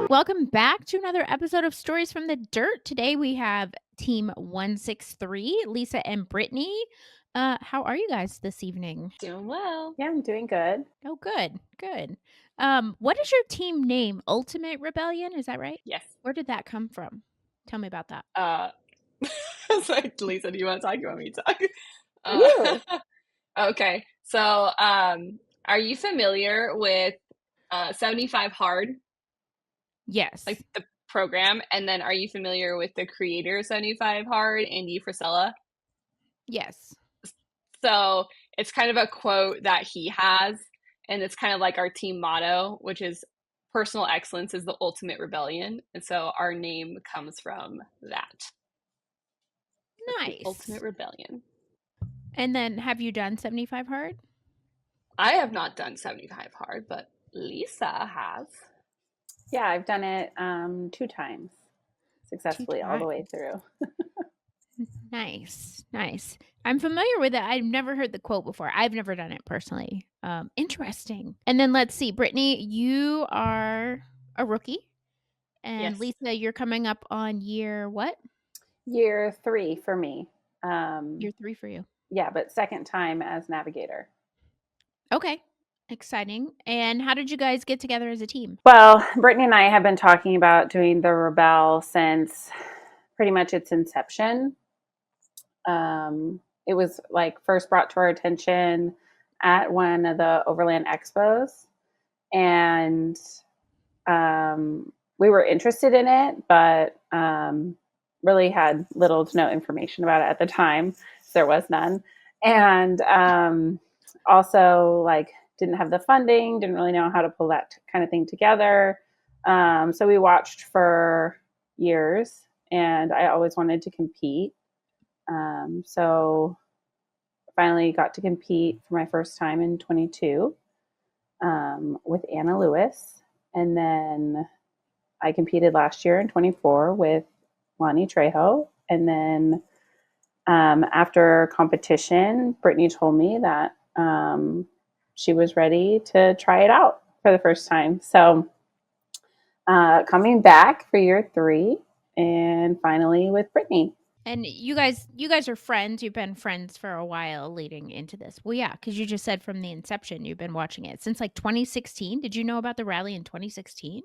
Welcome back to another episode of Stories from the Dirt. Today we have Team 163, Lisa and Brittany. How are you guys this evening? Doing well. Yeah, I'm doing good. Oh, good, good. What is your team name? Ultimate Rebellion, is that right? Yes. Where did that come from? Tell me about that. Sorry, Lisa, do you want to talk? You want me to talk? You. Okay. So, are you familiar with 75 Hard, Yes. like the program? And then are you familiar with the creator of 75 Hard, Andy Frisella? Yes. So it's kind of a quote that he has, and it's kind of like our team motto, which is personal excellence is the ultimate rebellion. And so our name comes from that. Nice. Ultimate rebellion. And then have you done 75 Hard? I have not done 75 Hard, but Lisa has. Yeah, I've done it 2 times successfully all the way through. Nice, nice. I'm familiar with it. I've never heard the quote before. I've never done it personally. Interesting. And then let's see, Brittany, you are a rookie, and Yes. Lisa, you're coming up on year what? Year 3 for me. Year 3 for you. Yeah, but second time as navigator. Okay, exciting. And how did you guys get together as a team? Well, Brittany and I have been talking about doing the Rebel since pretty much its inception. It was like first brought to our attention at one of the Overland Expos, and we were interested in it, but really had little to no information about it at the time. So there was none. And also, like, didn't have the funding, didn't really know how to pull that kind of thing together. So we watched for years, and I always wanted to compete. So finally got to compete for my first time in 22 with Anna Lewis. And then I competed last year in 24 with Lonnie Trejo. And then after competition, Brittany told me that she was ready to try it out for the first time. So coming back for year 3 and finally with Brittany. And you guys are friends. You've been friends for a while leading into this. Well, yeah, because you just said from the inception you've been watching it since like 2016. Did you know about the rally in 2016?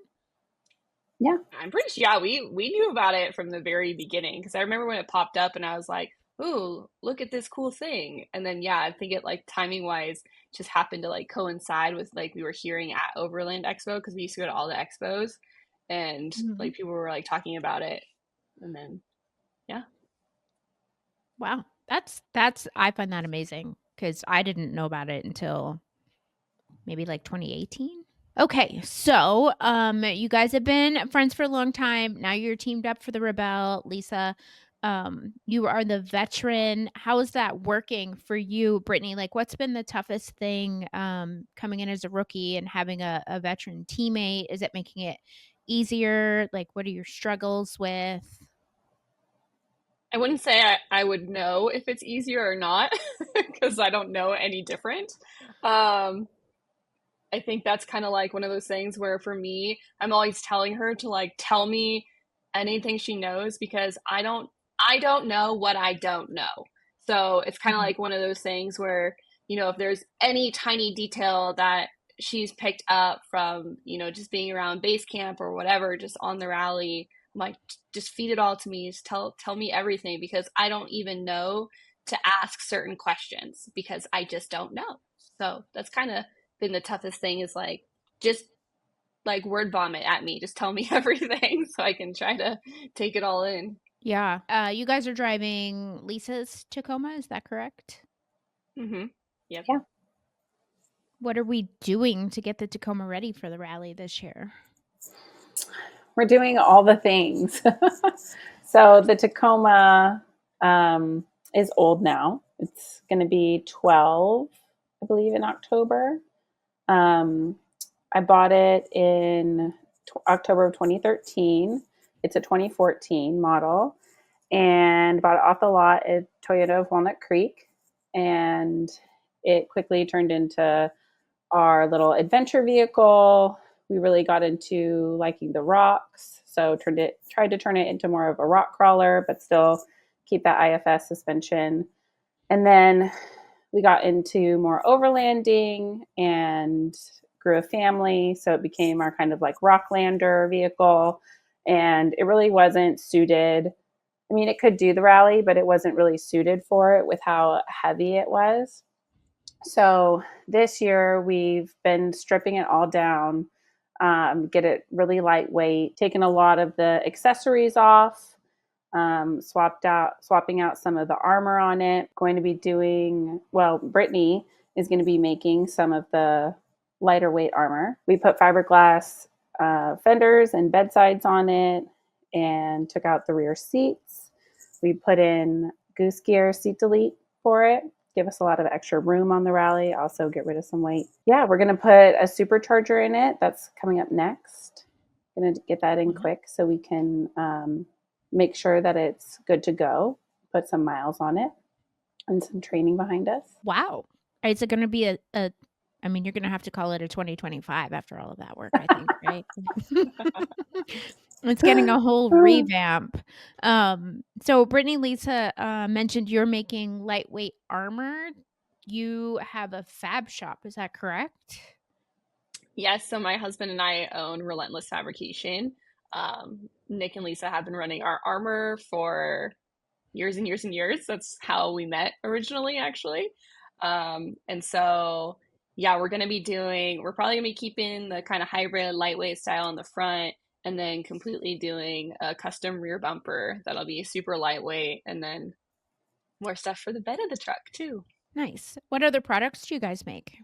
Yeah. I'm pretty sure, yeah, we knew about it from the very beginning because I remember when it popped up and I was like, ooh, look at this cool thing. And then, yeah, I think it like timing wise just happened to like coincide with like we were hearing at Overland Expo because we used to go to all the expos and like people were like talking about it. And then, yeah. Wow. That's I find that amazing because I didn't know about it until maybe like 2018. Okay, so you guys have been friends for a long time. Now you're teamed up for the Rebel. Lisa, you are the veteran. How is that working for you, Brittany? Like, what's been the toughest thing coming in as a rookie and having a veteran teammate? Is it making it easier? Like, what are your struggles with? I wouldn't say I would know if it's easier or not because I don't know any different. Um, I think that's kind of like one of those things where for me, I'm always telling her to like tell me anything she knows because I don't know what I don't know. So it's kind of like one of those things where, if there's any tiny detail that she's picked up from, just being around base camp or whatever, just on the rally, I'm like, just feed it all to me. Just tell me everything because I don't even know to ask certain questions because I just don't know. So that's kind of been the toughest thing is like just like word vomit at me. Just tell me everything so I can try to take it all in. Yeah. You guys are driving Lisa's Tacoma, is that correct? Mm-hmm. Yep. Yeah. What are we doing to get the Tacoma ready for the rally this year? We're doing all the things. So the Tacoma is old now. It's going to be 12, I believe, in October. I bought it in October of 2013. It's a 2014 model and bought it off the lot at Toyota of Walnut Creek. And it quickly turned into our little adventure vehicle. we really got into liking the rocks. So tried to turn it into more of a rock crawler, but still keep that IFS suspension. And then we got into more overlanding and grew a family. So it became our kind of like Rocklander vehicle. And it really wasn't suited. I mean, it could do the rally, but it wasn't really suited for it with how heavy it was. So this year we've been stripping it all down, get it really lightweight, taken a lot of the accessories off, swapping out some of the armor on it. Going to be Brittany is going to be making some of the lighter weight armor. We put fiberglass fenders and bedsides on it and took out the rear seats. We put in Goose Gear seat delete for it. Give us a lot of extra room on the rally, also get rid of some weight. Yeah, we're going to put a supercharger in it. That's coming up next. Going to get that in quick so we can make sure that it's good to go. Put some miles on it and some training behind us. Wow. Is it going to be I mean, you're going to have to call it a 2025 after all of that work, I think, right? It's getting a whole revamp. So Brittany, Lisa mentioned you're making lightweight armor. You have a fab shop, is that correct? Yes, so my husband and I own Relentless Fabrication. Nick and Lisa have been running our armor for years and years and years. That's how we met originally, actually. And so, yeah, we're probably going to be keeping the kind of hybrid lightweight style on the front and then completely doing a custom rear bumper that'll be super lightweight and then more stuff for the bed of the truck too. Nice. What other products do you guys make?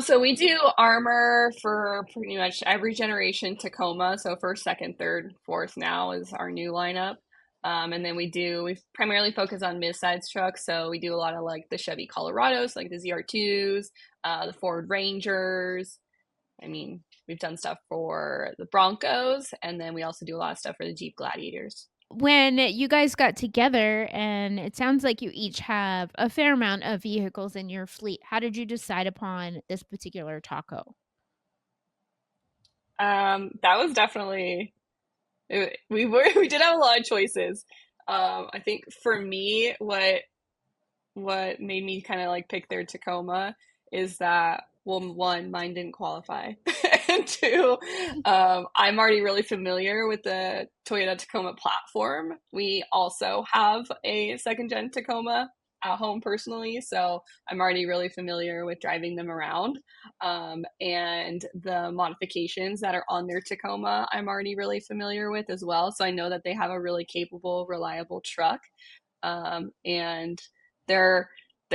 So we do armor for pretty much every generation Tacoma. So first, second, third, fourth now is our new lineup. And then we primarily focus on mid-size trucks. So we do a lot of like the Chevy Colorados, like the ZR2s, the Ford Rangers. I mean, we've done stuff for the Broncos, and then we also do a lot of stuff for the Jeep Gladiators. When you guys got together, and it sounds like you each have a fair amount of vehicles in your fleet, how did you decide upon this particular taco? That was definitely we did have a lot of choices. I think for me, what made me kind of like pick their Tacoma is that, well, one, mine didn't qualify, and two, I'm already really familiar with the Toyota Tacoma platform. We also have a second gen Tacoma at home personally, so I'm already really familiar with driving them around. And the modifications that are on their Tacoma, I'm already really familiar with as well. So I know that they have a really capable, reliable truck. And they're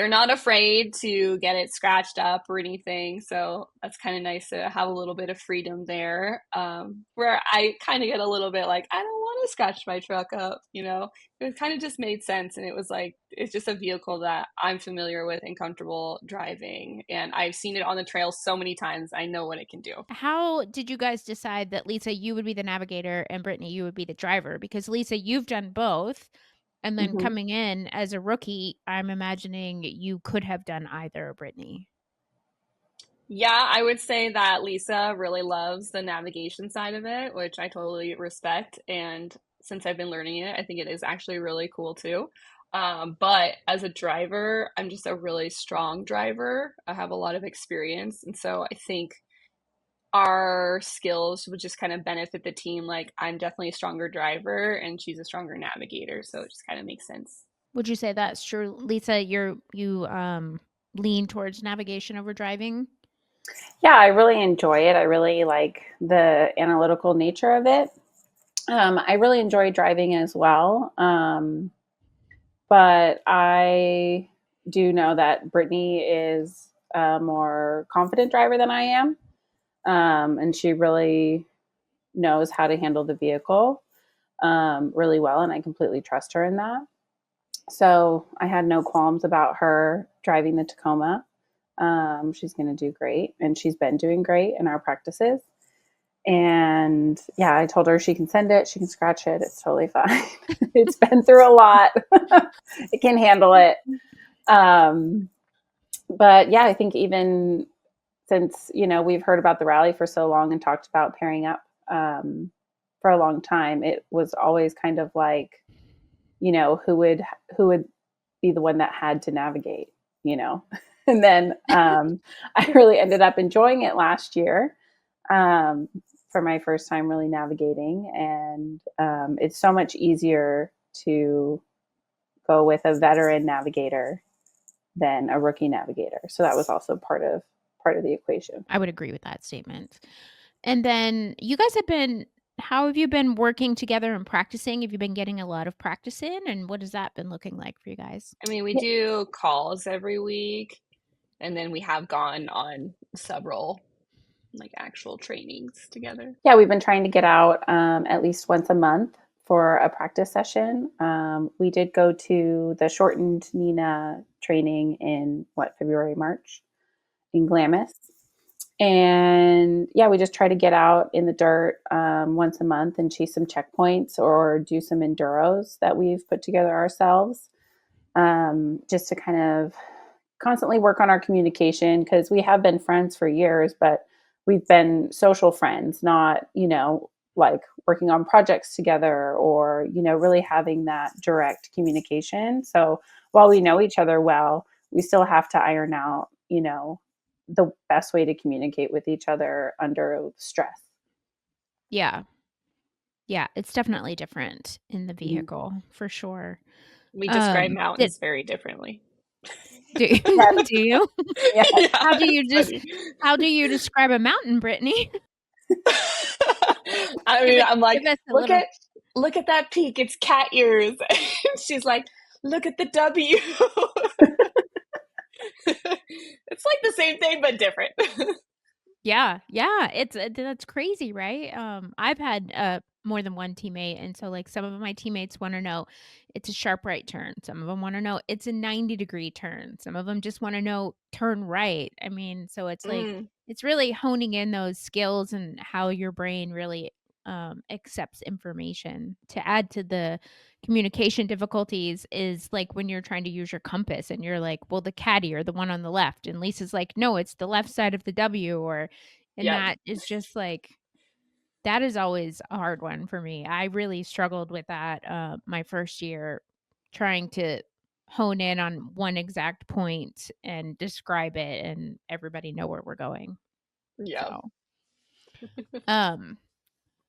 not afraid to get it scratched up or anything. So that's kind of nice to have a little bit of freedom there. Where I kind of get a little bit like, I don't want to scratch my truck up, you know? It kind of just made sense. And it was like, it's just a vehicle that I'm familiar with and comfortable driving. And I've seen it on the trail so many times. I know what it can do. How did you guys decide that, Lisa, you would be the navigator and Brittany, you would be the driver? Because Lisa, you've done both. And then coming in as a rookie, I'm imagining you could have done either, Brittany. Yeah, I would say that Lisa really loves the navigation side of it, which I totally respect. And since I've been learning it, I think it is actually really cool too. But as a driver, I'm just a really strong driver. I have a lot of experience. And so I think our skills would just kind of benefit the team. Like, I'm definitely a stronger driver and she's a stronger navigator. So it just kind of makes sense. Would you say that's true, Lisa? You lean towards navigation over driving? Yeah, I really enjoy it. I really like the analytical nature of it. I really enjoy driving as well. But I do know that Brittany is a more confident driver than I am. And she really knows how to handle the vehicle really well. And I completely trust her in that. So I had no qualms about her driving the Tacoma. She's going to do great. And she's been doing great in our practices. And yeah, I told her she can send it, she can scratch it. It's totally fine. It's been through a lot. It can handle it. But yeah, I think even since, we've heard about the rally for so long and talked about pairing up for a long time, it was always kind of like, who would be the one that had to navigate, and then I really ended up enjoying it last year for my first time really navigating. And it's so much easier to go with a veteran navigator than a rookie navigator. So that was also part of the equation. I would agree with that statement. And then you guys how have you been working together and practicing? Have you been getting a lot of practice in? And what has that been looking like for you guys? I mean, we do calls every week, and then we have gone on several like actual trainings together. Yeah, we've been trying to get out at least once a month for a practice session. We did go to the shortened Nina training in February, March in Glamis. And yeah, we just try to get out in the dirt once a month and chase some checkpoints or do some enduros that we've put together ourselves, just to kind of constantly work on our communication, because we have been friends for years, but we've been social friends, not, like working on projects together or, really having that direct communication. So while we know each other well, we still have to iron out, the best way to communicate with each other under stress. Yeah. Yeah, it's definitely different in the vehicle for sure. We describe Did mountains very differently. do Yes. do you? Yeah. How do you it's funny. how do you describe a mountain, Brittany? I mean, I'm like, Give us a look little. at that peak, it's cat ears. And she's like, look at the W. It's like the same thing but different. Yeah, that's crazy, right? I've had more than one teammate, and so like some of my teammates want to know it's a sharp right turn. Some of them want to know it's a 90-degree turn. Some of them just want to know turn right. I mean, so it's like Mm, it's really honing in those skills and how your brain really accepts information. To add to the communication difficulties is like when you're trying to use your compass and you're like, well, the caddy or the one on the left, and Lisa's like, no, it's the left side of the W, or and yeah, that is just like that is always a hard one for me. I really struggled with that my first year, trying to hone in on one exact point and describe it and everybody know where we're going. yeah. So um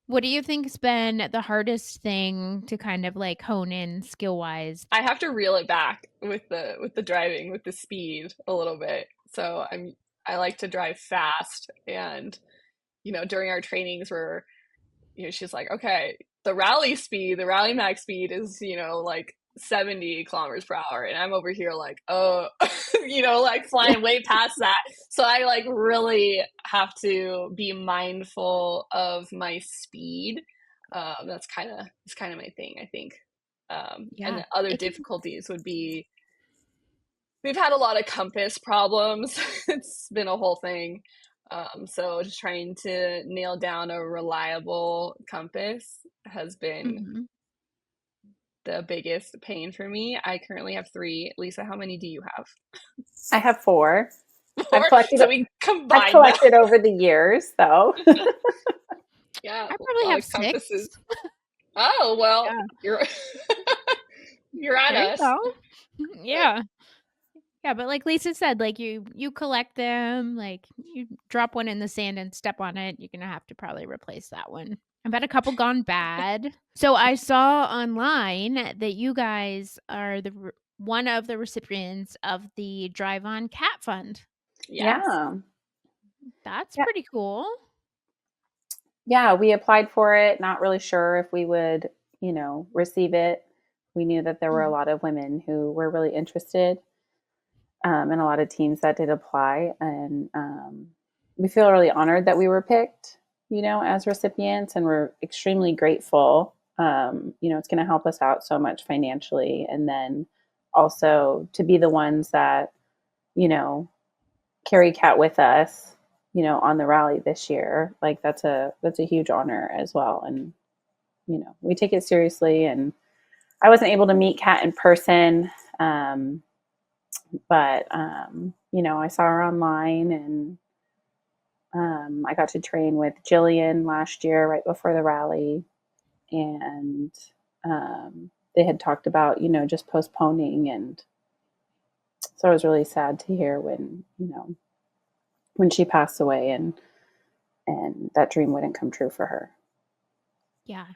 what do you think's been the hardest thing to kind of like hone in skill wise? I have to reel it back with the driving, with the speed a little bit. So I like to drive fast, and during our trainings where she's like, okay, the rally max speed is, like 70 kilometers per hour. And I'm over here like, oh, like flying way past that. So I like really have to be mindful of my speed. It's kind of my thing, I think. And Yeah. the other It can, difficulties would be we've had a lot of compass problems. It's been a whole thing. So just trying to nail down a reliable compass has been mhm. the biggest pain for me. I currently have 3. Lisa, how many do you have? I have 4. I've 4? collected So we I've combine them. collected over the years, though. Yeah, I a probably lot have of 6. compasses. Oh, well, Yeah. you're you're at There you us. go. Yeah. Yeah, but like Lisa said, like you collect them, like you drop one in the sand and step on it, you're gonna have to probably replace that one. I've had a couple gone bad. So I saw online that you guys are one of the recipients of the Drive On Cat Fund. Yes. Yeah. That's Yeah. pretty cool. Yeah, we applied for it, not really sure if we would, receive it. We knew that there were a Mhm. lot of women who were really interested, and a lot of teams that did apply. And we feel really honored that we were picked, as recipients, and we're extremely grateful. It's going to help us out so much financially. And then also to be the ones that, you know, carry Cat with us, on the rally this year. Like that's a huge honor as well. And, we take it seriously. And I wasn't able to meet Cat in person. But I saw her online, and I got to train with Jillian last year, right before the rally, and they had talked about, just postponing, and so I was really sad to hear when she passed away, and that dream wouldn't come true for her. Yeah.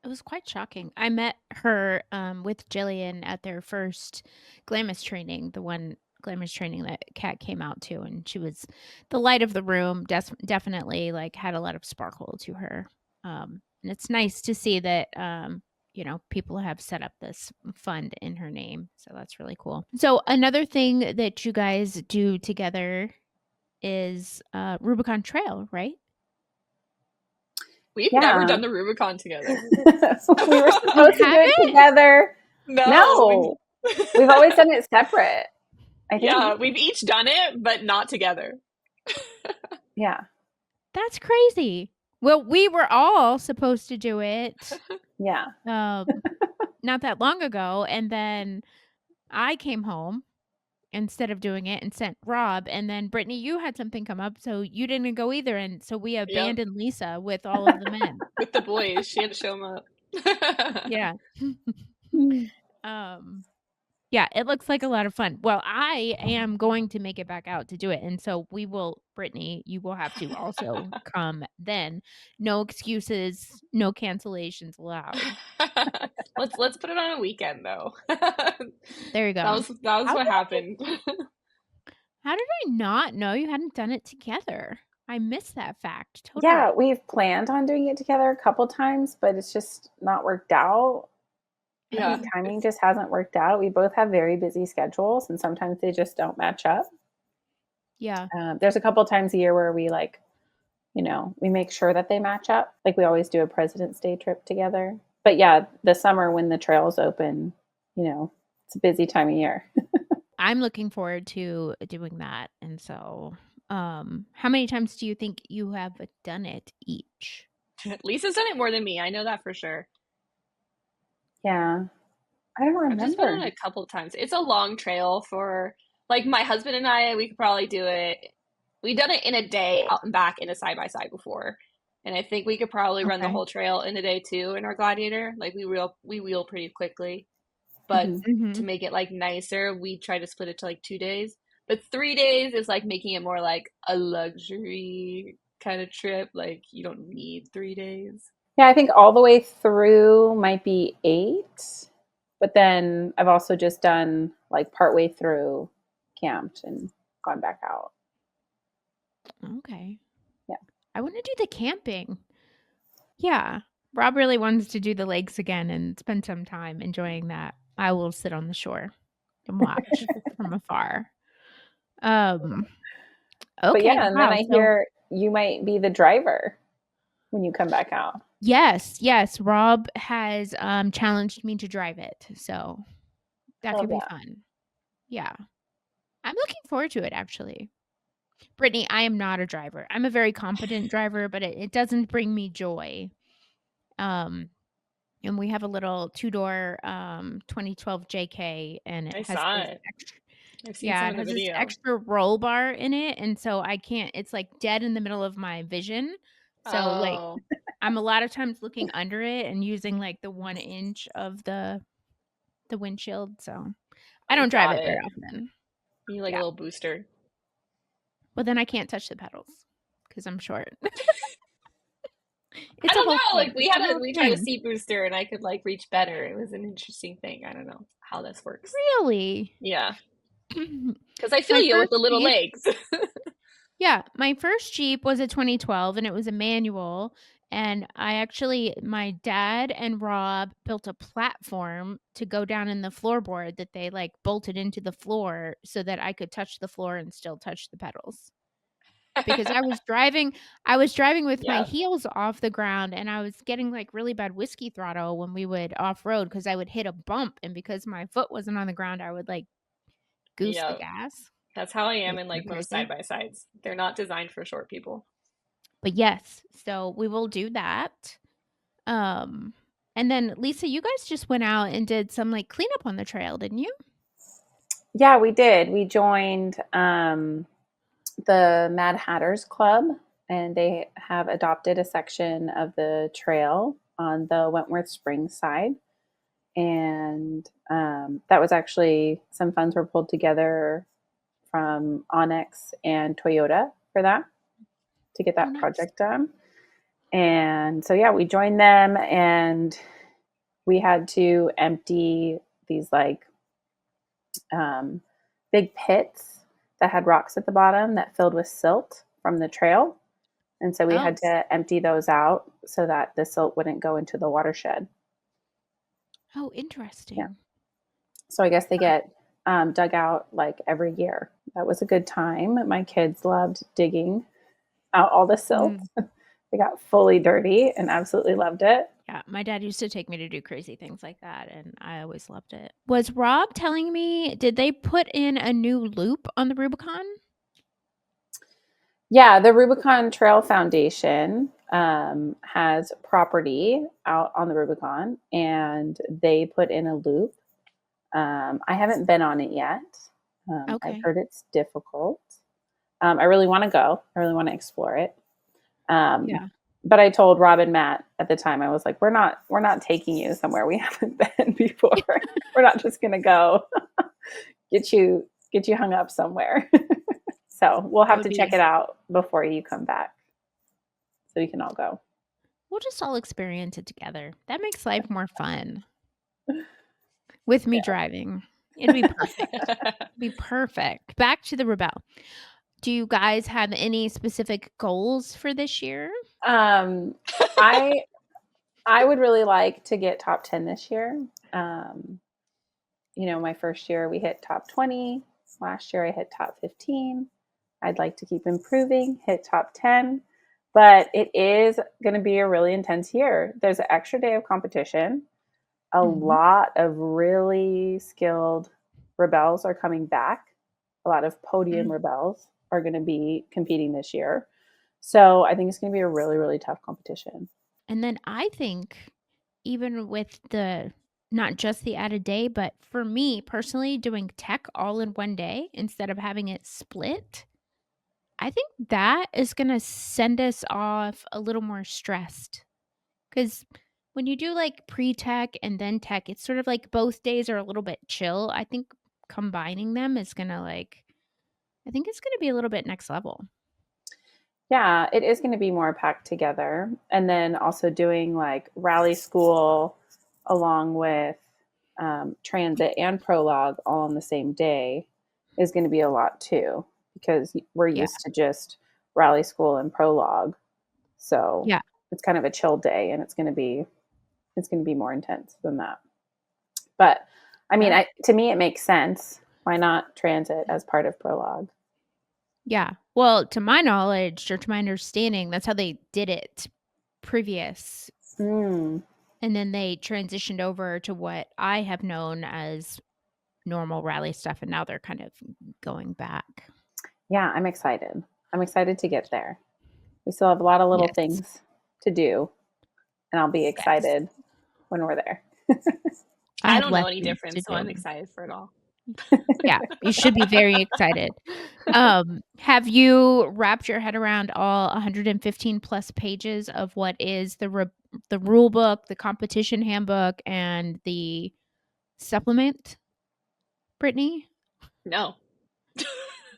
It was quite shocking. I met her with Jillian at their first Glamis training, the one Glamis training that Kat came out to, and she was the light of the room, definitely like had a lot of sparkle to her. And it's nice to see that people have set up this fund in her name. So that's really cool. So another thing that you guys do together is Rubicon Trail, right? We've Yeah. never done the Rubicon together. We were supposed to do it together. No. We've always done it separate, I think. Yeah, we've each done it, but not together. Yeah. That's crazy. Well, we were all supposed to do it. Yeah. Not that long ago, and then I came home instead of doing it and sent Rob, and then Brittany, you had something come up, so you didn't go either, and so we abandoned Lisa with all of the men. With the boys. She had to show them up. Yeah. Yeah, it looks like a lot of fun. Well, I am going to make it back out to do it, and so we will, Brittany, you will have to also come then. No excuses, no cancellations allowed. Let's put it on a weekend though. There you go. That was what happened. How did I not know you hadn't done it together? I missed that fact. Totally. Yeah, we've planned on doing it together a couple times, but it's just not worked out. Yeah. The timing just hasn't worked out. We both have very busy schedules, and sometimes they just don't match up. Yeah. There's a couple times a year where we we make sure that they match up. Like we always do a President's Day trip together. But yeah, the summer when the trails open, it's a busy time of year. I'm looking forward to doing that. And so, how many times do you think you have done it each? Lisa's done it more than me. I know that for sure. Yeah. I don't remember. I've just been on it a couple of times. It's a long trail for, like, my husband and I, we could probably do it. We've done it in a day out and back in a side-by-side before. And I think we could probably run the whole trail in a day too in our Gladiator. Like we wheel pretty quickly. But to make it like nicer, we try to split it to like 2 days. But 3 days is like making it more like a luxury kind of trip. Like you don't need 3 days. Yeah, I think all the way through might be 8. But then I've also just done like partway through, camped and gone back out. Okay. Yeah. I want to do the camping. Yeah. Rob really wants to do the lakes again and spend some time enjoying that. I will sit on the shore and watch from afar. Okay. But yeah, and then I hear you might be the driver when you come back out. Yes. Rob has challenged me to drive it, so that could be fun. Yeah, I'm looking forward to it. Actually, Brittany, I am not a driver. I'm a very competent driver, but it doesn't bring me joy. And we have a little 2-door 2012 JK, and it has this extra roll bar in it, and so I can't. It's like dead in the middle of my vision. So like I'm a lot of times looking under it and using like the 1 inch of the windshield. So I don't drive it very often. You need like a little booster. But then I can't touch the pedals because I'm short. I don't know. Like we tried a seat booster and I could like reach better. It was an interesting thing. I don't know how this works. Really? Yeah. Because I feel you with the little legs. Yeah, my first Jeep was a 2012 and it was a manual. And my dad and Rob built a platform to go down in the floorboard that they like bolted into the floor so that I could touch the floor and still touch the pedals. Because I was driving with my heels off the ground and I was getting like really bad whiskey throttle when we would off road because I would hit a bump, and because my foot wasn't on the ground, I would like goose the gas. That's how I am in like most side-by-sides. They're not designed for short people. But yes, so we will do that. And then Lisa, you guys just went out and did some like cleanup on the trail, didn't you? Yeah, we did. We joined the Mad Hatters Club and they have adopted a section of the trail on the Wentworth Springs side. And that was actually some funds were pulled together from Onyx and Toyota for that to get Oh, that nice. project done. And so, yeah, we joined them and we had to empty these like big pits that had rocks at the bottom that filled with silt from the trail. And so we Oh, had to empty those out so that the silt wouldn't go into the watershed. oh, Yeah. interesting. So I guess they get dug out like every year. That was a good time. My kids loved digging out all the silt. Mm. They got fully dirty and absolutely loved it. Yeah, my dad used to take me to do crazy things like that, and I always loved it. Was Rob telling me, did they put in a new loop on the Rubicon? Yeah, the Rubicon Trail Foundation has property out on the Rubicon, and they put in a loop. I haven't been on it yet. I've Okay. heard it's difficult. I really want to go. I really want to explore it. Yeah. But I told Rob and Matt at the time, I was like, we're not taking you somewhere we haven't been before. We're not just gonna go get you hung up somewhere. So we'll That have would to check be, it out before you come back. So we can all go. we'll just all experience it together. That makes life more fun. With me driving. It'd be perfect. It'd be perfect. Back to the Rebel. Do you guys have any specific goals for this year? Um, I I would really like to get top 10 this year. My first year we hit top 20. Last year I hit top 15. I'd like to keep improving, hit top 10. But it is going to be a really intense year. There's an extra day of competition. A lot of really skilled rebels are coming back. A lot of podium rebels are going to be competing this year. So I think it's going to be a really, really tough competition. And then I think even with the not just the added day, but for me personally, doing tech all in one day instead of having it split, I think that is going to send us off a little more stressed. Because when you do like pre tech and then tech, it's sort of like both days are a little bit chill. I think combining them is going to I think it's going to be a little bit next level. Yeah, it is going to be more packed together. And then also doing like rally school along with transit and prologue all on the same day is going to be a lot too, because we're Yeah. used to just rally school and prologue. So Yeah. it's kind of a chill day and it's going to be more intense than that. But I mean, Yeah. to me, it makes sense. Why not transit as part of prologue? Yeah. Well, to my knowledge or to my understanding, that's how they did it previous. Mm. And then they transitioned over to what I have known as normal rally stuff. And now they're kind of going back. Yeah, I'm excited. I'm excited to get there. We still have a lot of little Yes. things to do, and I'll be Yes. excited when we're there. I I have don't know less any things to difference, so I'm do. excited for it all. Yeah. You should be very excited. Have you wrapped your head around all 115 plus pages of what is the rule book, the competition handbook, and the supplement, Brittany? No.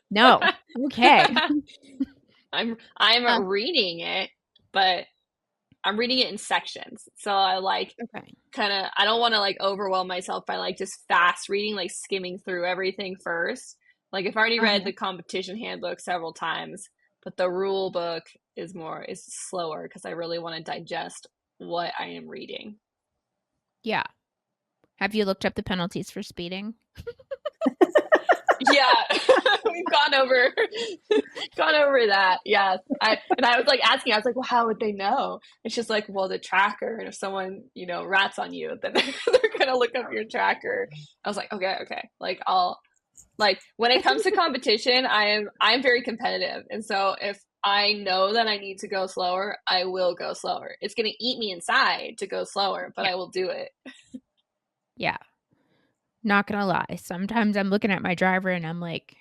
No. Okay. I'm reading it, but I'm reading it in sections. So I like Okay. I don't want to like overwhelm myself by like just fast reading, like skimming through everything first. Like I've already read the competition handbook several times, but the rule book is slower because I really want to digest what I am reading. Yeah. Have you looked up the penalties for speeding? Yeah, we've gone over that. Yeah, I was like asking, I was like, well, how would they know? It's just like, well, the tracker, and if someone rats on you, then they're gonna look up your tracker. I was like, okay, like I'll like when it comes to competition, I'm very competitive, and so if I know that I need to go slower, I will go slower. It's gonna eat me inside to go slower, but Yeah. I will do it. Yeah. Not gonna lie. Sometimes I'm looking at my driver and I'm like,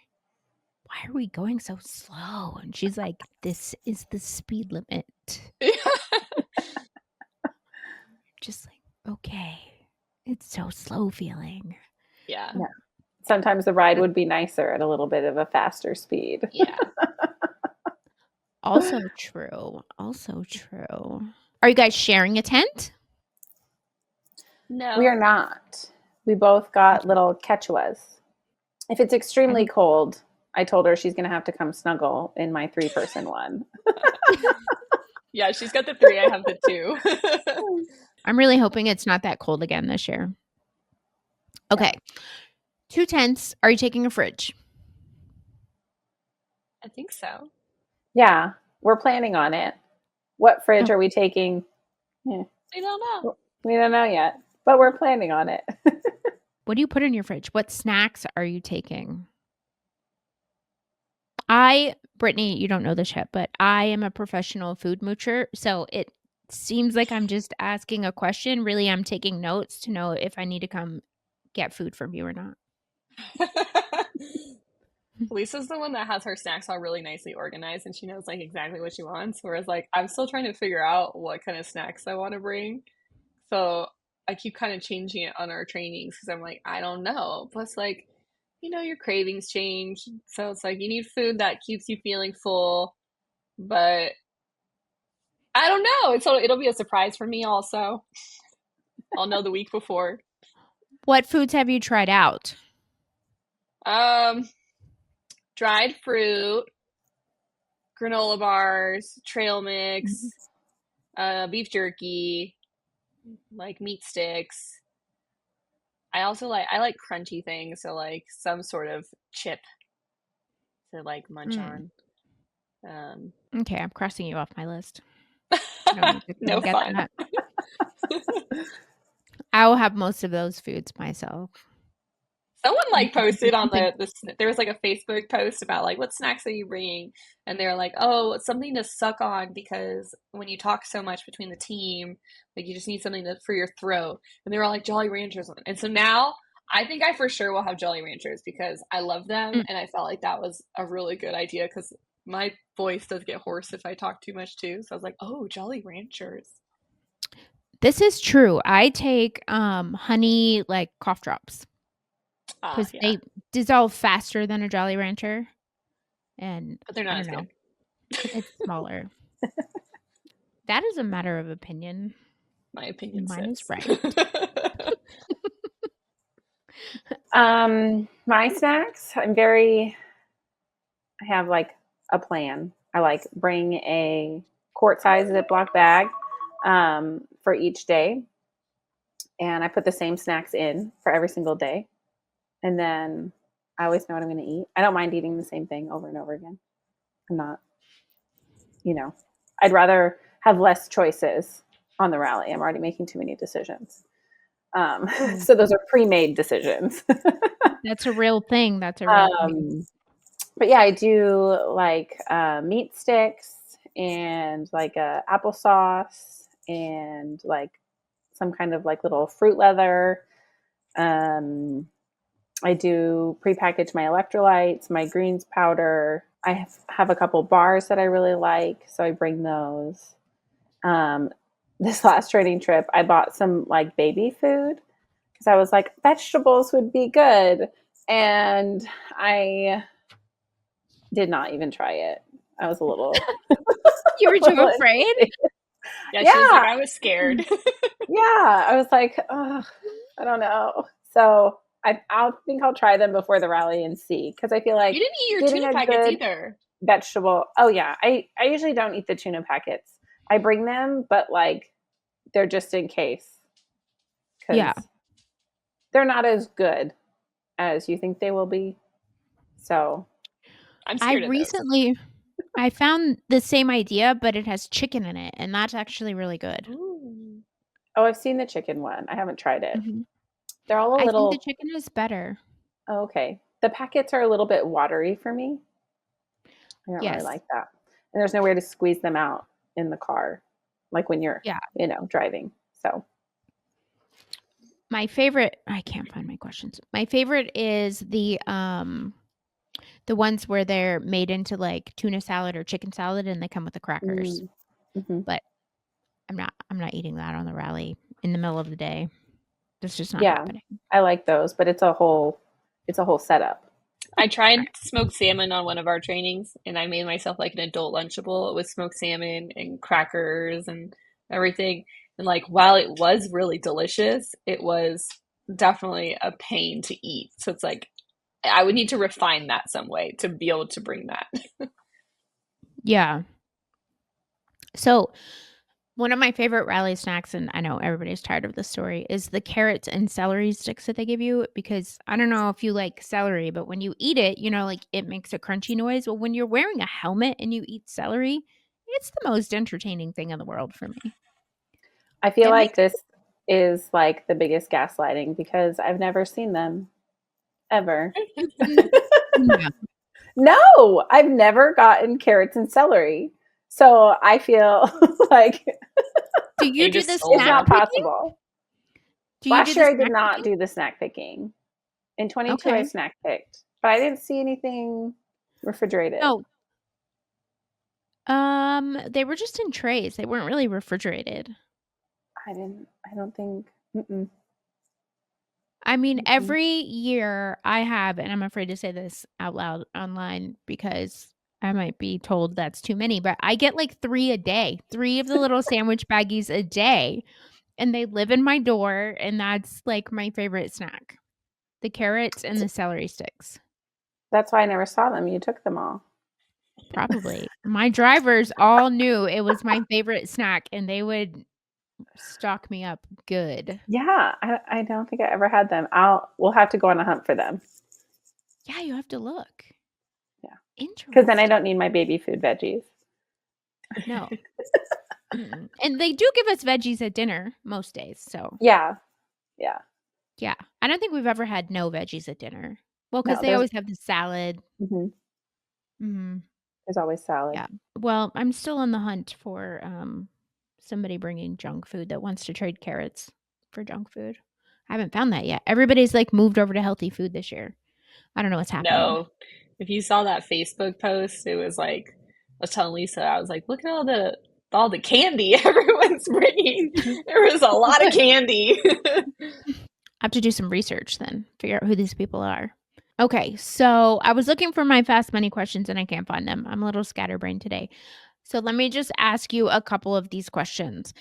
why are we going so slow? And she's like, this is the speed limit. Just like, okay. It's so slow feeling. Yeah. Yeah. Sometimes the ride would be nicer at a little bit of a faster speed. Yeah. Also true. Also true. Are you guys sharing a tent? No. We are not. We both got little Quechuas. If it's extremely cold, I told her she's going to have to come snuggle in my 3-person one. Yeah, she's got the 3. I have the 2. I'm really hoping it's not that cold again this year. Okay. 2 tents. Are you taking a fridge? I think so. Yeah, we're planning on it. What fridge are we taking? Yeah, I don't know. we don't know yet, but we're planning on it. What do you put in your fridge? What snacks are you taking? Brittany, you don't know this yet, but I am a professional food moocher. So it seems like I'm just asking a question. Really, I'm taking notes to know if I need to come get food from you or not. Lisa's the one that has her snacks all really nicely organized and she knows like exactly what she wants. Whereas like I'm still trying to figure out what kind of snacks I want to bring. So I keep kind of changing it on our trainings because I'm like, I don't know. Plus, like, your cravings change. So it's like you need food that keeps you feeling full, but I don't know. It'll be a surprise for me also. I'll know the week before. What foods have you tried out? Dried fruit, granola bars, trail mix, beef jerky, like meat sticks. I like crunchy things, so like some sort of chip to like munch on. Okay, I'm crossing you off my list. No fun. That. I will have most of those foods myself. Someone like posted on there was like a Facebook post about like what snacks are you bringing, and they're like, oh, something to suck on because when you talk so much between the team, like you just need something for your throat. And they were all like Jolly Ranchers, and so now I think I for sure will have Jolly Ranchers because I love them, and I felt like that was a really good idea because my voice does get hoarse if I talk too much too. So I was like, oh, Jolly Ranchers. This is true. I take honey like cough drops because they dissolve faster than a Jolly Rancher, but they're not as good. It's smaller. That is a matter of opinion. My opinion. Mine is right. My snacks, I have like a plan. I like bring a quart-sized Ziploc bag for each day, and I put the same snacks in for every single day, and then I always know what I'm going to eat. I don't mind eating the same thing over and over again. I'm not, I'd rather have less choices on the rally. I'm already making too many decisions. So those are pre-made decisions. That's a real thing. That's a real thing. But yeah, I do like meat sticks and like applesauce and like some kind of like little fruit leather. I do prepackage my electrolytes, my greens powder. I have a couple bars that I really like, so I bring those. This last training trip, I bought some like baby food because I was like, vegetables would be good. And I did not even try it. I was a little. You were too afraid? Yeah, she was like, I was scared. Yeah, I was like, oh, I don't know. So I think I'll try them before the rally and see because I feel like you didn't eat your tuna packets either. Vegetable. Oh yeah, I usually don't eat the tuna packets. I bring them, but like they're just in case. Yeah, they're not as good as you think they will be. So I'm scared of those. I found the same idea, but it has chicken in it, and that's actually really good. Ooh. Oh, I've seen the chicken one. I haven't tried it. Mm-hmm. They're all a little. I think the chicken is better. Oh, okay. The packets are a little bit watery for me. I don't really like that. And there's nowhere to squeeze them out in the car, like when you're, driving. So my favorite, I can't find my questions. My favorite is the The ones where they're made into like tuna salad or chicken salad and they come with the crackers. Mm-hmm. But I'm not eating that on the rally in the middle of the day. That's just not Yeah, happening. I like those, but it's a whole setup. I tried smoked salmon on one of our trainings, and I made myself like an adult Lunchable with smoked salmon and crackers and everything. And like, while it was really delicious, it was definitely a pain to eat. So it's like, I would need to refine that some way to be able to bring that. Yeah. So one of my favorite rally snacks, and I know everybody's tired of this story, is the carrots and celery sticks that they give you, because I don't know if you like celery, but when you eat it, like it makes a crunchy noise. Well, when you're wearing a helmet and you eat celery, it's the most entertaining thing in the world for me. I feel It like makes this is like the biggest gaslighting because I've never seen them ever. Yeah. No, I've never gotten carrots and celery. So I feel like Do you They do just the sold it's snack not them. picking? possible. Do you do Last the year I did snack not picking? do the snack picking. In 22 I Okay. snack picked, but I didn't see anything refrigerated. No. They were just in trays. They weren't really refrigerated. I don't think. Mm-mm, I mean, mm-mm. every year I have, and I'm afraid to say this out loud online because I might be told that's too many, but I get like 3 a day, 3 of the little sandwich baggies a day, and they live in my door, and that's like my favorite snack. The carrots and the celery sticks. That's why I never saw them. You took them all. Probably. My drivers all knew it was my favorite snack, and they would stock me up good. Yeah, I don't think I ever had them. We'll have to go on a hunt for them. Yeah, you have to look. Yeah, because then I Interesting. don't need my baby food veggies. No. Mm-mm. And they do give us veggies at dinner most days, so Yeah, yeah. yeah. I don't think we've ever had no veggies at dinner. Well, because No, they always have the salad. mhm, Mhm. there's always salad. Yeah. Well, I'm still on the hunt for, somebody bringing junk food that wants to trade carrots for junk food. I haven't found that yet. Everybody's, like, moved over to healthy food this year. I don't know what's happening. No. If you saw that Facebook post, it was like, I was telling Lisa, I was like, look at all the candy everyone's bringing. There was a lot of candy. I have to do some research then, figure out who these people are. Okay, so I was looking for my fast money questions and I can't find them. I'm a little scatterbrained today. So let me just ask you a couple of these questions.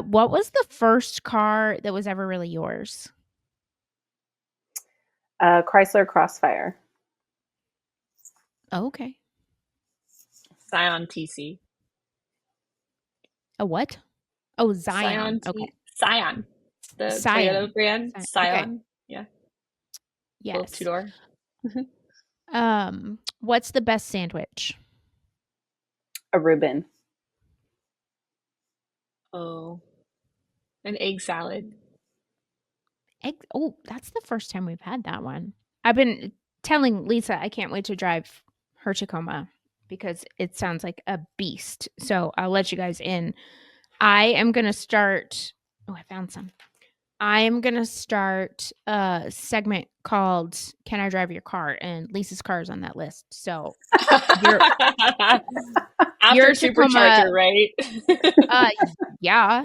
What was the first car that was ever really yours? Chrysler Crossfire. Oh, okay. Scion TC. A what? Oh, Zion. Scion Okay. Scion. The Scion. Toyota brand. Okay. Scion. Yeah. Little Yes. two-door. What's the best sandwich? A Reuben. Oh. An egg salad. Egg. Oh, that's the first time we've had that one. I've been telling Lisa I can't wait to drive her Tacoma because it sounds like a beast. So I'll let you guys in. I am gonna start. Oh, I found some. I am gonna start a segment called "Can I Drive Your Car?" and Lisa's car is on that list. So your After your Tacoma, supercharger, right? uh, yeah.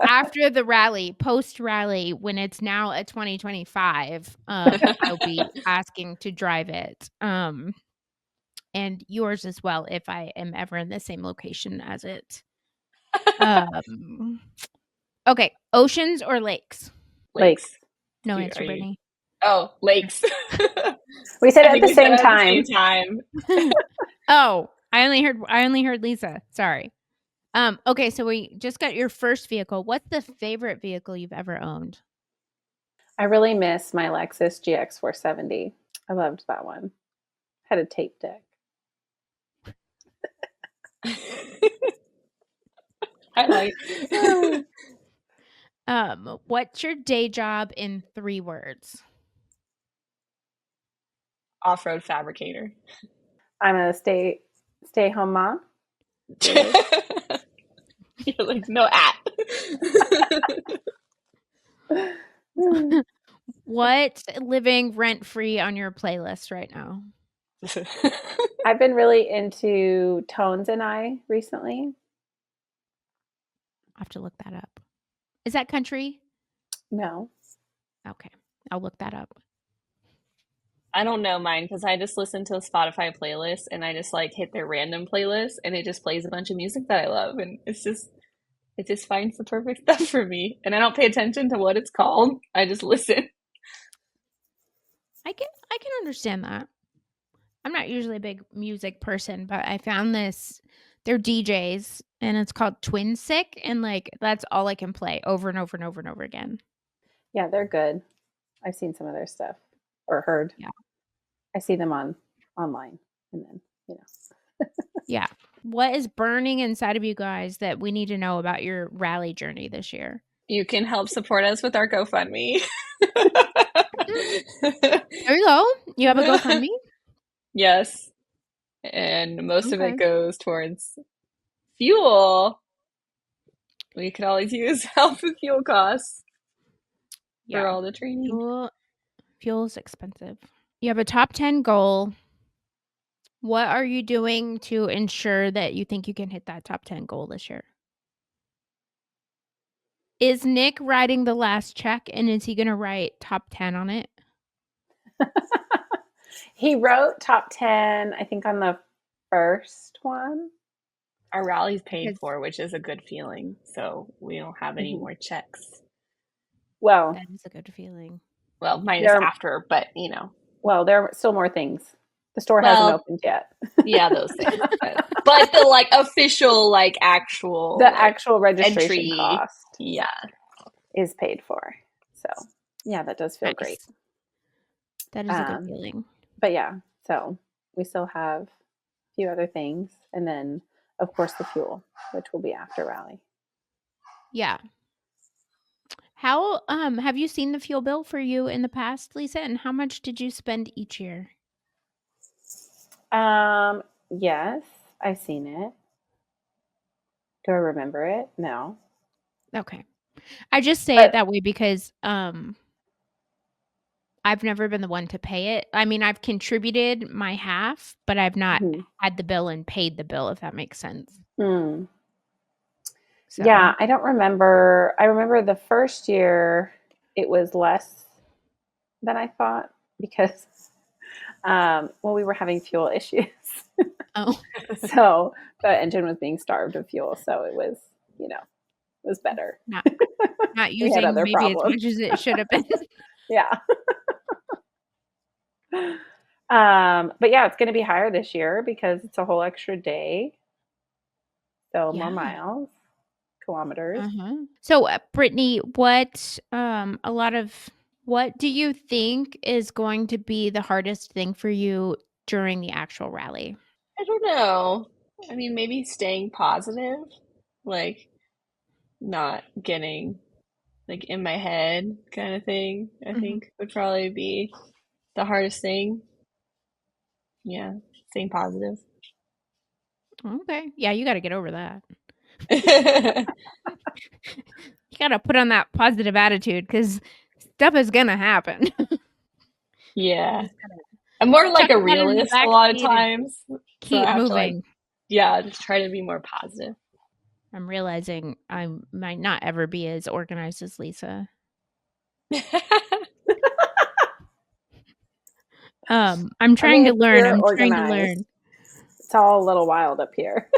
After the rally, post rally, when it's now a 2025, I'll be asking to drive it. And yours as well if I am ever in the same location as it. Um, okay, oceans or lakes? Lakes. Lakes. No Are answer, you? Brittany. Oh, lakes. We said I it at think the we said same it at the time. same time. Oh, I only heard Lisa. Sorry. Okay, so we just got your first vehicle. What's the favorite vehicle you've ever owned? I really miss my Lexus GX 470. I loved that one. Had a tape deck. Highlight. What's your day job in 3 words? Off-road fabricator. I'm a stay home mom. You're like, no at. What's living rent-free on your playlist right now? I've been really into Tones and I recently. I'll have to look that up. Is that country? No. Okay. I'll look that up. I don't know mine because I just listen to a Spotify playlist and I just like hit their random playlist and it just plays a bunch of music that I love and it just finds the perfect stuff for me and I don't pay attention to what it's called. I just listen. I can understand that. I'm not usually a big music person, but I found this. They're DJs and it's called Twin Sick, and like that's all I can play over and over and over and over again. Yeah, they're good. I've seen some of their stuff or heard. Yeah. I see them online and then, Yeah. What is burning inside of you guys that we need to know about your rally journey this year? You can help support us with our GoFundMe. There you go. You have a GoFundMe? Yes. And most of Okay. it goes towards fuel. We could always use help with fuel costs for Yeah. all the training. Fuel's expensive. You have a top 10 goal. What are you doing to ensure that you think you can hit that top 10 goal this year? Is Nick writing the last check, and is he going to write top 10 on it? he wrote top 10, I think, on the first one. Our rally's paid for, which is a good feeling. So we don't have any more checks. Well, that is a good feeling. Well, minus after, but you know. Well, there are still more things. The store hasn't opened yet. Yeah, those things. But the like official, like actual, actual registration entry cost, is paid for. So, yeah, that does feel great. That is a good feeling. But yeah, so we still have a few other things, and then of course the fuel, which will be after rally. Yeah. How have you seen the fuel bill for you in the past, Lisa? And how much did you spend each year? Yes, I've seen it. Do I remember it? No. Okay. I just say it that way because I've never been the one to pay it. I mean, I've contributed my half, but I've not had the bill and paid the bill, if that makes sense. So. Yeah, I don't remember. I remember the first year it was less than I thought because we were having fuel issues. Oh. So the engine was being starved of fuel, so it was, it was better. Not using maybe problems. As much as it should have been. Yeah. But yeah, it's going to be higher this year because it's a whole extra day. So more miles, kilometers. So Brittany, what do you think is going to be the hardest thing for you during the actual rally? I don't know. I mean, maybe staying positive, like not getting like in my head kind of thing, I think would probably be the hardest thing. Yeah, staying positive. Okay. Yeah, you got to get over that. You got to put on that positive attitude because stuff is going to happen. Yeah. I'm more like a realist a lot of times. Keep moving. Just try to be more positive. I'm realizing I might not ever be as organized as Lisa. I'm trying to learn. I'm trying to learn. It's all a little wild up here.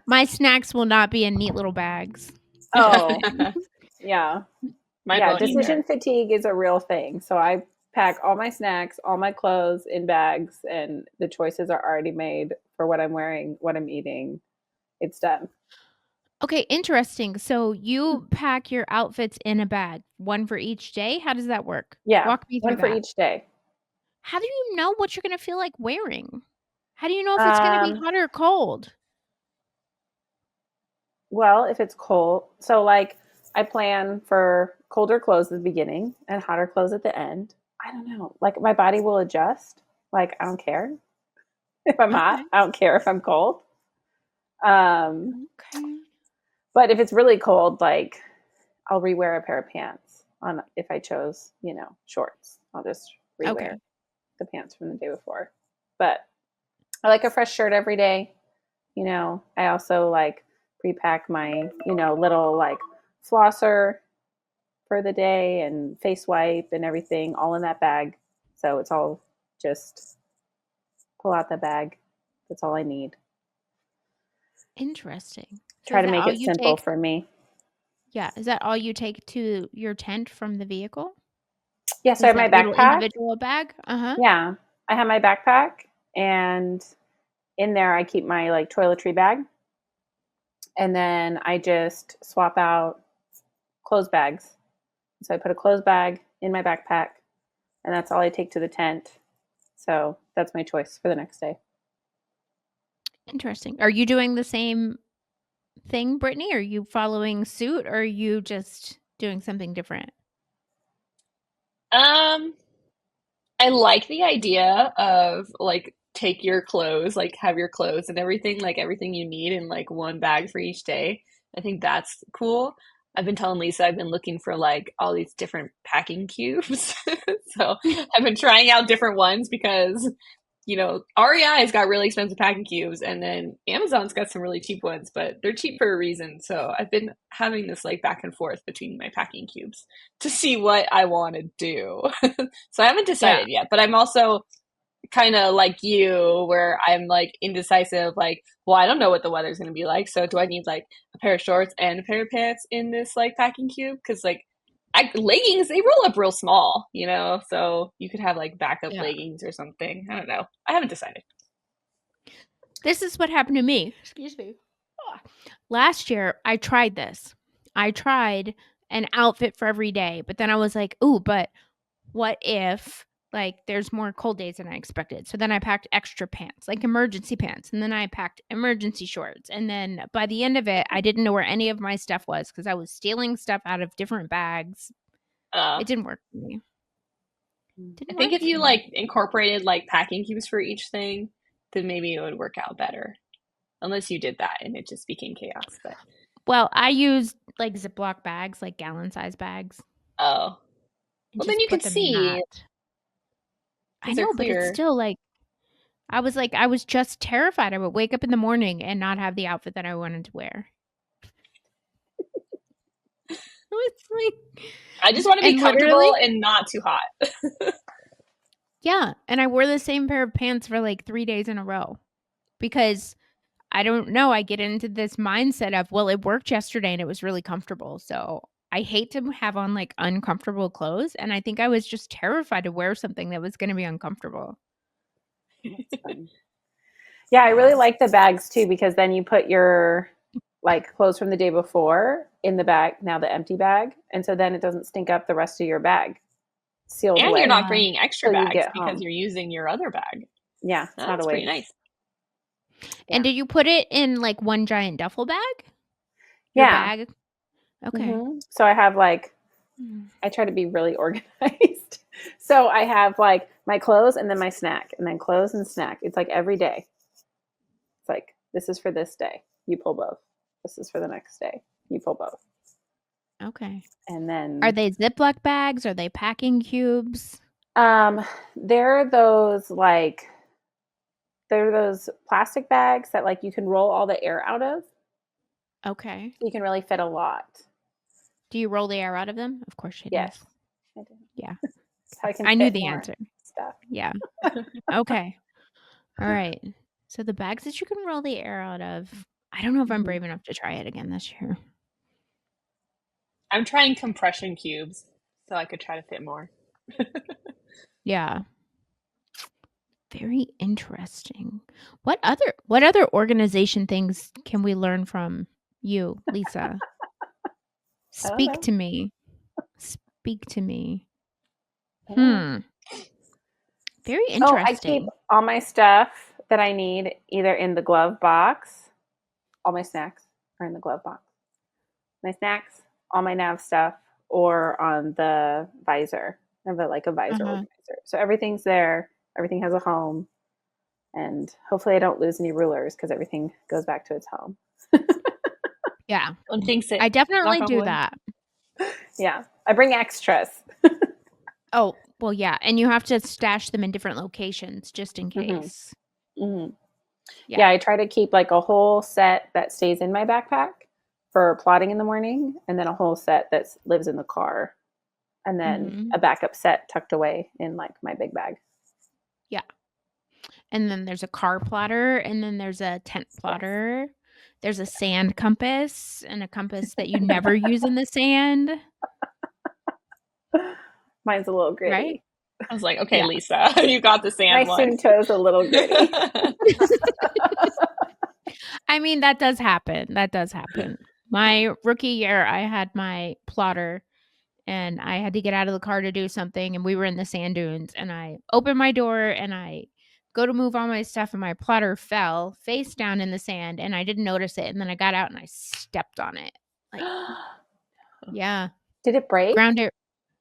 My snacks will not be in neat little bags. Oh, yeah. Decision fatigue is a real thing. So I pack all my snacks, all my clothes in bags, and the choices are already made for what I'm wearing, what I'm eating. It's done. Okay, interesting. So you pack your outfits in a bag, one for each day? How does that work? Yeah, walk me through one for each day. How do you know what you're going to feel like wearing? How do you know if it's going to be hot or cold? Well, if it's cold, so like I plan for colder clothes at the beginning and hotter clothes at the end. I don't know. Like my body will adjust. Like I don't care if I'm hot. I don't care if I'm cold. But if it's really cold, like I'll rewear a pair of pants on if I chose, shorts. I'll just rewear the pants from the day before. But I like a fresh shirt every day. I also like pre-pack my, little like flosser for the day and face wipe and everything all in that bag. So it's all just pull out the bag. That's all I need. Interesting. So Try to make it simple for me. Yeah. Is that all you take to your tent from the vehicle? Yeah, so I have my little backpack. Individual bag? Uh-huh. Yeah. I have my backpack, and in there I keep my like toiletry bag. And then I just swap out clothes bags. So I put a clothes bag in my backpack, and that's all I take to the tent. So that's my choice for the next day. Interesting. Are you doing the same thing, Brittany? Are you following suit, or are you just doing something different? I like the idea of like take your clothes, like have your clothes and everything, like everything you need in like one bag for each day. I think that's cool. I've been telling Lisa I've been looking for like all these different packing cubes. So I've been trying out different ones because REI's got really expensive packing cubes, and then Amazon's got some really cheap ones, but they're cheap for a reason. So I've been having this like back and forth between my packing cubes to see what I want to do. So I haven't decided yet, but I'm also kind of like you, where I'm like indecisive, like, well, I don't know what the weather's going to be like. So do I need like a pair of shorts and a pair of pants in this like packing cube? Because like leggings, they roll up real small, so you could have like backup leggings or something. I don't know. I haven't decided. This is what happened to me. Excuse me. Last year, I tried this. I tried an outfit for every day, but then I was like, ooh, but what if like there's more cold days than I expected? So then I packed extra pants, like emergency pants, and then I packed emergency shorts. And then by the end of it, I didn't know where any of my stuff was because I was stealing stuff out of different bags. It didn't work for me. I think if you like incorporated like packing cubes for each thing, then maybe it would work out better. Unless you did that and it just became chaos. But well, I used like Ziploc bags, like gallon size bags. Oh. Well, then you could see. I know, but it's still like I was just terrified. I would wake up in the morning and not have the outfit that I wanted to wear. It's like I just want to be comfortable and not too hot. Yeah, and I wore the same pair of pants for like 3 days in a row because I don't know, I get into this mindset of, well, it worked yesterday and it was really comfortable. So I hate to have on like uncomfortable clothes, and I think I was just terrified to wear something that was going to be uncomfortable. That's funny. Yeah, I really like the bags too, because then you put your like clothes from the day before in the bag, now the empty bag, and so then it doesn't stink up the rest of your bag. Sealed and away. You're not bringing extra bags because you're using your other bag. Yeah, it's not a waste. Pretty nice. Yeah. And did you put it in like one giant duffel bag? Your bag? Okay. Mm-hmm. So I have like, I try to be really organized. So I have like my clothes and then my snack, and then clothes and snack. It's like every day. It's like, this is for this day. You pull both. This is for the next day. You pull both. Okay. And then are they Ziploc bags? Are they packing cubes? They're those plastic bags that like you can roll all the air out of. Okay. So you can really fit a lot. Do you roll the air out of them? Of course you do. Yes. I do. Yeah. I knew the answer. Stuff. Yeah. Okay. All right. So the bags that you can roll the air out of, I don't know if I'm brave enough to try it again this year. I'm trying compression cubes so I could try to fit more. Yeah. Very interesting. What other organization things can we learn from you, Lisa? Speak to me. Speak to me. Very interesting. Oh, I keep all my stuff that I need either in the glove box. All my snacks are in the glove box. My snacks, all my nav stuff, or on the visor. I have a visor organizer. So everything's there. Everything has a home. And hopefully I don't lose any rulers because everything goes back to its home. Yeah. I definitely do that. Yeah. I bring extras. Oh, well, yeah. And you have to stash them in different locations just in case. Mm-hmm. Yeah. Yeah, I try to keep like a whole set that stays in my backpack for plotting in the morning, and then a whole set that lives in the car, and then a backup set tucked away in like my big bag. Yeah. And then there's a car plotter, and then there's a tent plotter. Yes. There's a sand compass and a compass that you never use in the sand. Mine's a little gritty. Right? I was like, okay, Lisa, you got the sand My one. Sunto's a little gritty. I mean, that does happen. That does happen. My rookie year, I had my plotter, and I had to get out of the car to do something, and we were in the sand dunes, and I opened my door, and I go to move all my stuff, and my plotter fell face down in the sand, and I didn't notice it, and then I got out, and I stepped on it. Like, yeah. Did it break? Ground it.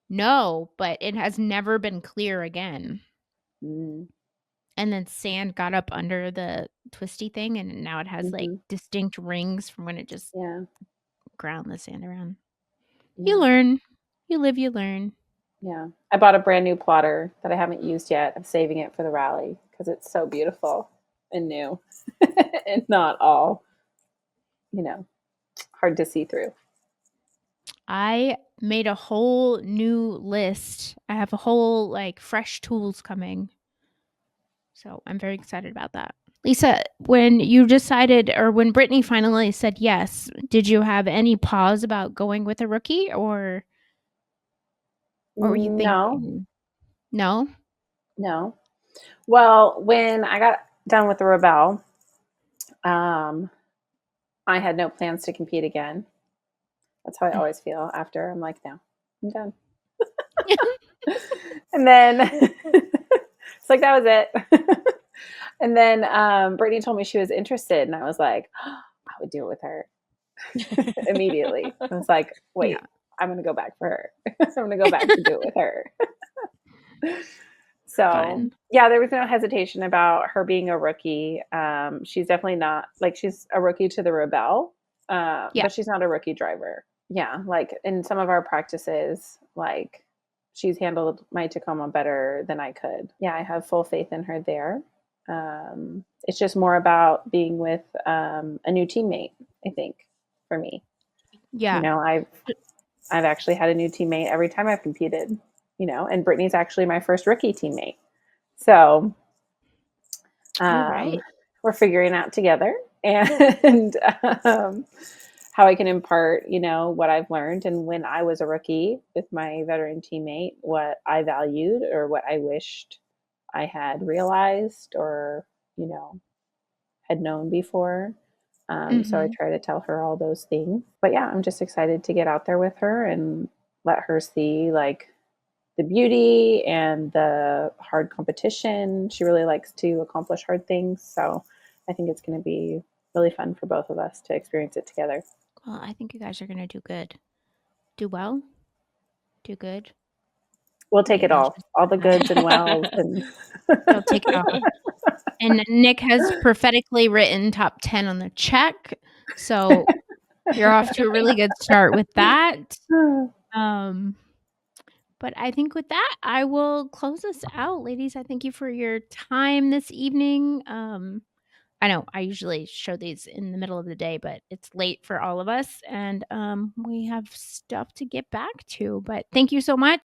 No, but it has never been clear again. Mm. And then sand got up under the twisty thing, and now it has like distinct rings from when it just ground the sand around. You learn. You live, you learn. Yeah. I bought a brand new plotter that I haven't used yet. I'm saving it for the rally because it's so beautiful and new and not all, hard to see through. I made a whole new list. I have a whole like fresh tools coming. So I'm very excited about that. Lisa, when you decided, or when Brittany finally said yes, did you have any pause about going with a rookie, or what were you thinking? No? No. Well, when I got done with the Rebelle, I had no plans to compete again. That's how I always feel after. I'm like, no, I'm done. And then it's like, that was it. And then Brittany told me she was interested, and I was like, oh, I would do it with her immediately. I was like, wait, I'm going to go back for her. I'm going to go back to do it with her. So, fun. Yeah, there was no hesitation about her being a rookie. She's definitely not, like, she's a rookie to the Rebelle, but she's not a rookie driver. Yeah, like in some of our practices, like she's handled my Tacoma better than I could. Yeah, I have full faith in her there. It's just more about being with a new teammate, I think, for me. Yeah. I've actually had a new teammate every time I've competed, and Brittany's actually my first rookie teammate. So we're figuring out together and how I can impart, what I've learned. And when I was a rookie with my veteran teammate, what I valued or what I wished I had realized or, had known before. So I try to tell her all those things. But yeah, I'm just excited to get out there with her and let her see like the beauty and the hard competition. She really likes to accomplish hard things. So I think it's going to be really fun for both of us to experience it together. Well, I think you guys are going to do good. Do well. Do good. We'll take it all the goods and wells. And we'll take it all. And Nick has prophetically written top 10 on the check. So you're off to a really good start with that. But I think with that, I will close us out, ladies. I thank you for your time this evening. I know I usually show these in the middle of the day, but it's late for all of us. And we have stuff to get back to. But thank you so much.